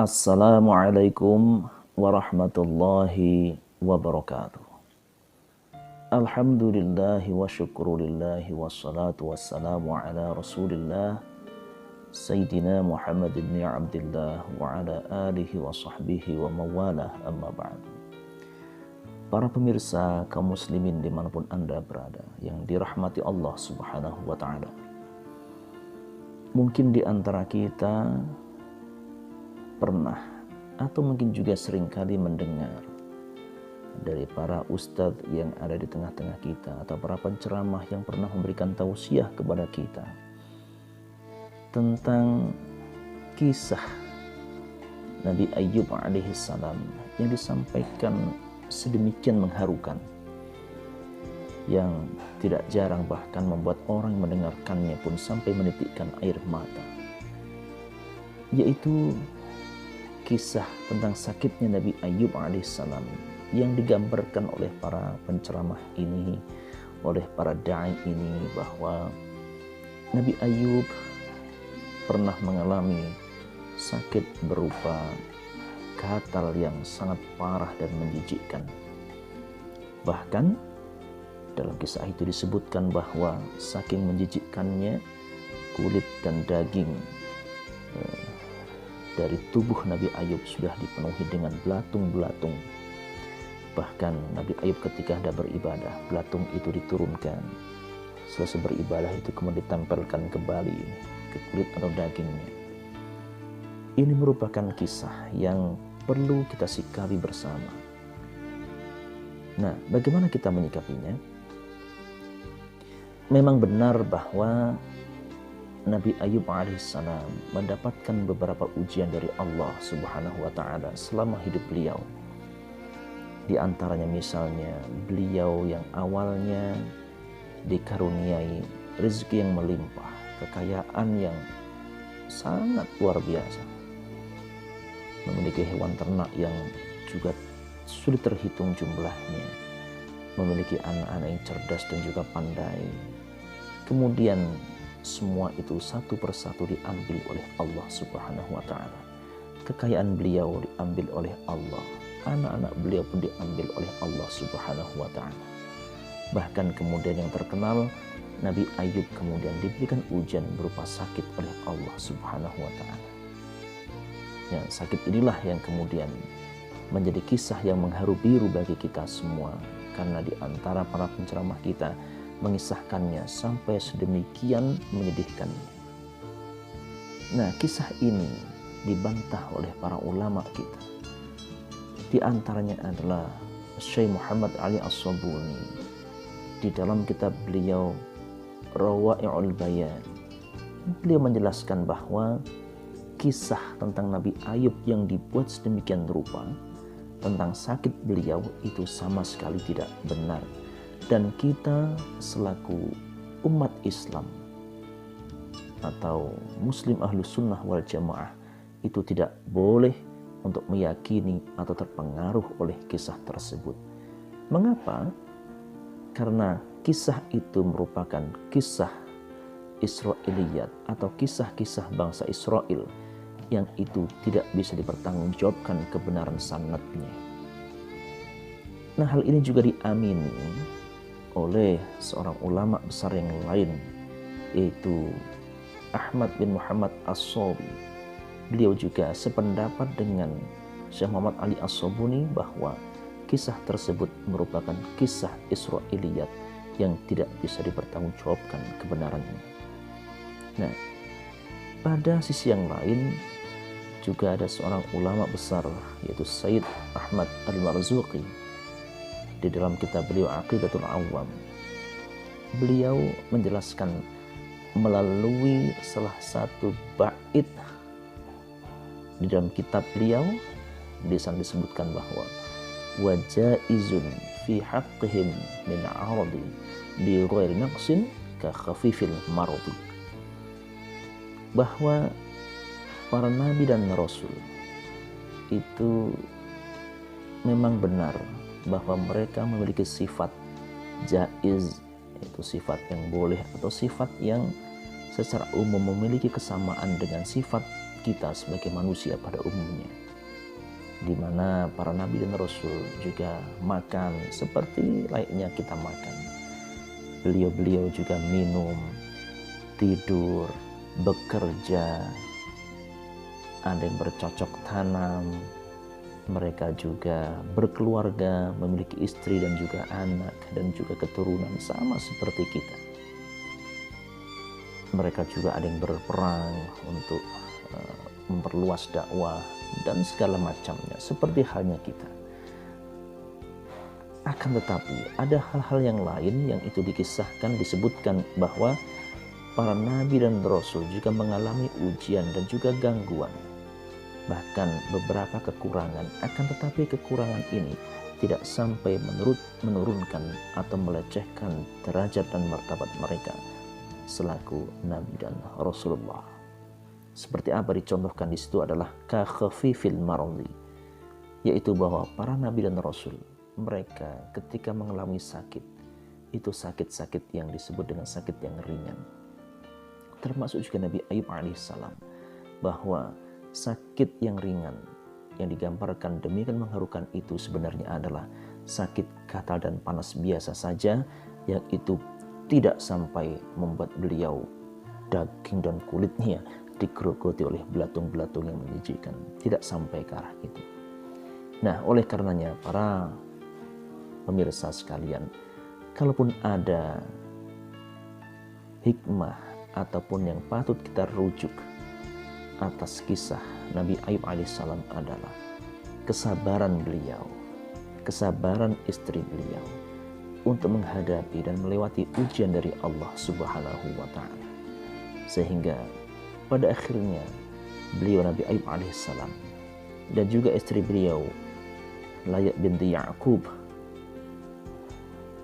Assalamualaikum warahmatullahi wabarakatuh. Alhamdulillahi wa syukurulillahi wassalatu wassalamu ala rasulillah Sayyidina Muhammad ibn Abdillah wa ala alihi wa sahbihi wa mawalah, amma ba'du. Para pemirsa kaum muslimin dimanapun Anda berada, yang dirahmati Allah subhanahu wa ta'ala. Mungkin di antara kita pernah atau mungkin juga seringkali mendengar dari para ustadz yang ada di tengah-tengah kita atau para penceramah yang pernah memberikan tausiah kepada kita tentang kisah Nabi Ayyub alaihissalam yang disampaikan sedemikian mengharukan, yang tidak jarang bahkan membuat orang yang mendengarkannya pun sampai menitikkan air mata, yaitu kisah tentang sakitnya Nabi Ayyub alaihissalam yang digambarkan oleh para penceramah ini, oleh para da'i ini, bahwa Nabi Ayyub pernah mengalami sakit berupa katal yang sangat parah dan menjijikkan. Bahkan dalam kisah itu disebutkan bahwa saking menjijikkannya, kulit dan daging dari tubuh Nabi Ayyub sudah dipenuhi dengan belatung-belatung. Bahkan Nabi Ayyub ketika hendak beribadah, belatung itu diturunkan. Selesai beribadah itu kemudian ditempelkan kembali ke kulit atau dagingnya. Ini merupakan kisah yang perlu kita sikapi bersama. Nah, bagaimana kita menyikapinya? Memang benar bahwa Nabi Ayyub alaihissalam mendapatkan beberapa ujian dari Allah subhanahu wa ta'ala selama hidup beliau. Di antaranya misalnya beliau yang awalnya dikaruniai rezeki yang melimpah, kekayaan yang sangat luar biasa, memiliki hewan ternak yang juga sulit terhitung jumlahnya, memiliki anak-anak yang cerdas dan juga pandai. Kemudian semua itu satu persatu diambil oleh Allah subhanahu wa ta'ala. Kekayaan beliau diambil oleh Allah, anak-anak beliau pun diambil oleh Allah subhanahu wa ta'ala. Bahkan kemudian yang terkenal, Nabi Ayyub kemudian diberikan ujian berupa sakit oleh Allah subhanahu wa ta'ala. Ya, sakit inilah yang kemudian menjadi kisah yang mengharu biru bagi kita semua, karena di antara para penceramah kita mengisahkannya sampai sedemikian menyedihkannya. Nah, kisah ini dibantah oleh para ulama kita. Di antaranya adalah Syekh Muhammad Ali As-Sabuni di dalam kitab beliau Rawai'ul Bayan. Beliau menjelaskan bahwa kisah tentang Nabi Ayyub yang dibuat sedemikian rupa tentang sakit beliau itu sama sekali tidak benar. Dan kita selaku umat Islam atau Muslim Ahlus Sunnah wal Jamaah itu tidak boleh untuk meyakini atau terpengaruh oleh kisah tersebut. Mengapa? Karena kisah itu merupakan kisah Israiliyat atau kisah-kisah bangsa Israel yang itu tidak bisa dipertanggungjawabkan kebenaran sanadnya. Nah, hal ini juga diamini oleh seorang ulama besar yang lain, yaitu Ahmad bin Muhammad As-Sawi. Beliau juga sependapat dengan Syekh Muhammad Ali As-Sabuni bahwa kisah tersebut merupakan kisah Israiliyat yang tidak bisa dipertanggungjawabkan kebenarannya. Nah, pada sisi yang lain juga ada seorang ulama besar, yaitu Sayyid Ahmad Al-Marzuqi. Di dalam kitab beliau Aqidatul Awam, beliau menjelaskan melalui salah satu bait di dalam kitab beliau, di sana disebutkan bahwa wajaizun fi haqqihim min 'aradi bi ghairi naqsin ka khafifil maradi, bahwa para nabi dan rasul itu memang benar bahwa mereka memiliki sifat jaiz, yaitu sifat yang boleh atau sifat yang secara umum memiliki kesamaan dengan sifat kita sebagai manusia pada umumnya, di mana para nabi dan rasul juga makan seperti layaknya kita makan. Beliau-beliau juga minum, tidur, bekerja, ada yang bercocok tanam, mereka juga berkeluarga, memiliki istri dan juga anak dan juga keturunan sama seperti kita. Mereka juga ada yang berperang untuk memperluas dakwah dan segala macamnya seperti halnya kita. Akan tetapi ada hal-hal yang lain yang itu dikisahkan, disebutkan bahwa para nabi dan rasul juga mengalami ujian dan juga gangguan, bahkan beberapa kekurangan. Akan tetapi kekurangan ini tidak sampai menurunkan atau melecehkan derajat dan martabat mereka selaku nabi dan rasulullah. Seperti apa dicontohkan di situ adalah ka khafifil maradi, yaitu bahwa para nabi dan rasul mereka ketika mengalami sakit, itu sakit-sakit yang disebut dengan sakit yang ringan. Termasuk juga Nabi Ayub alaihissalam, bahwa sakit yang ringan yang digambarkan demikian mengharukan itu sebenarnya adalah sakit gatal dan panas biasa saja, yang itu tidak sampai membuat beliau daging dan kulitnya digerogoti oleh belatung-belatung yang menjijikkan. Tidak sampai ke arah itu. Nah, oleh karenanya para pemirsa sekalian, kalaupun ada hikmah ataupun yang patut kita rujuk atas kisah Nabi Ayub alaihissalam adalah kesabaran beliau, kesabaran istri beliau untuk menghadapi dan melewati ujian dari Allah Subhanahu wa ta'ala, sehingga pada akhirnya beliau Nabi Ayub alaihissalam dan juga istri beliau Layat binti Ya'qub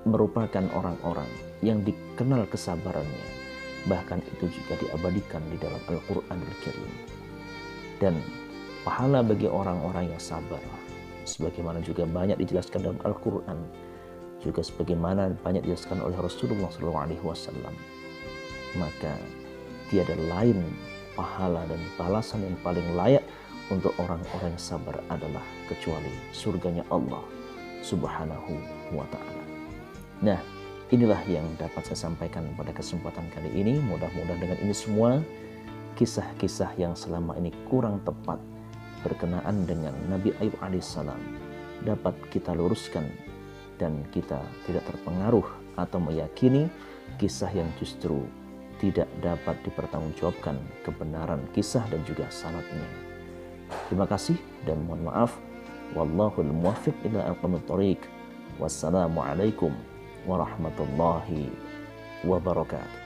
merupakan orang-orang yang dikenal kesabarannya, bahkan itu juga diabadikan di dalam Al-Quranul Karim. Dan pahala bagi orang-orang yang sabar, sebagaimana juga banyak dijelaskan dalam Al-Quran, juga sebagaimana banyak dijelaskan oleh Rasulullah SAW, maka tiada lain pahala dan balasan yang paling layak untuk orang-orang yang sabar adalah kecuali surganya Allah Subhanahu wa ta'ala. Nah, inilah yang dapat saya sampaikan pada kesempatan kali ini. Mudah-mudahan dengan ini semua kisah-kisah yang selama ini kurang tepat berkenaan dengan Nabi Ayub alaihissalam dapat kita luruskan, dan kita tidak terpengaruh atau meyakini kisah yang justru tidak dapat dipertanggungjawabkan kebenaran kisah dan juga sanadnya. Terima kasih dan mohon maaf. Wallahul muwaffiq ila aqwamit thoriq. Wassalamualaikum warahmatullahi wabarakatuh.